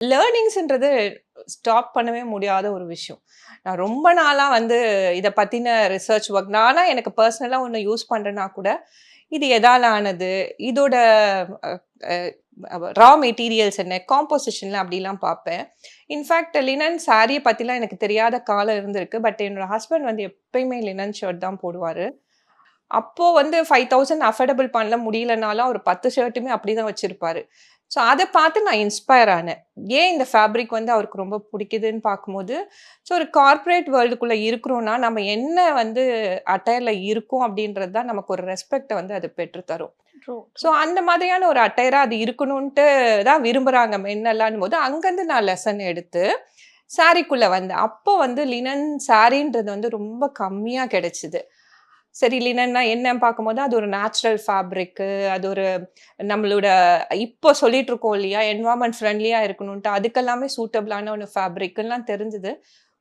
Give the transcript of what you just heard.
லேர்னிங்ஸ்ன்றது stop பண்ணவே முடியாத ஒரு விஷயம். நான் ரொம்ப நாளா வந்து இத பத்தின ரிசர்ச் ஒர்க் நானா எனக்கு பர்சனலா ஒண்ணு யூஸ் பண்றேன்னா கூட, இது எதால ஆனது? இதோட அ அ ரா மெட்டீரியல்ஸ் என்ன? காம்போசிஷன்லாம் அப்படிலாம் பார்ப்பேன். இன்ஃபாக்ட் லினன் சாரிய பத்திலாம் எனக்கு தெரியாத காலம் இருந்திருக்கு. பட் என்னோட ஹஸ்பண்ட் வந்து எப்பயுமே லினன் ஷர்ட் தான் போடுவாரு. அப்போ வந்து 5000 அஃபோர்டபிள் பண்ண முடியலனாலும், அவரு 10 ஷர்ட்டுமே அப்படிதான் வச்சிருப்பாரு. ஸோ அத பார்த்து நான் இன்ஸ்பயர் ஆனேன். ஏன் இந்த ஃபேப்ரிக் வந்து அவருக்கு ரொம்ப புடிக்குதுன்னு பார்க்கும்போது, ஸோ ஒரு கார்ப்பரேட் வேர்ல்டுக்குள்ள இருக்கிறோம்னா, நம்ம என்ன வந்து அட்டையர்ல இருக்கோம் அப்படின்றது தான் நமக்கு ஒரு ரெஸ்பெக்ட்ட வந்து அது பெற்று தரும். True, so true. அந்த மாதிரியான ஒரு அட்டையரா அது இருக்கணுன்ட்டு தான் விரும்புறாங்க மென்னெல்லான்னும்போது, அங்கருந்து நான் லெசன் எடுத்து, சாரிக்குள்ள வந்தேன். அப்போ வந்து லினன் சாரின்றது வந்து ரொம்ப கம்மியா கிடைச்சது. சரி லினன்னா என்னன்னு பார்க்கும்போது, அது ஒரு நேச்சுரல் ஃபேப்ரிக்கு. அது ஒரு நம்மளோட இப்போ சொல்லிட்டு இருக்கோம் இல்லையா? என்வைரன்மென்ட் ஃப்ரெண்ட்லியா இருக்கணுன்ட்டு, அதுக்கெல்லாமே சூட்டபிளான ஒரு ஃபேப்ரிக்லாம் தெரிஞ்சது.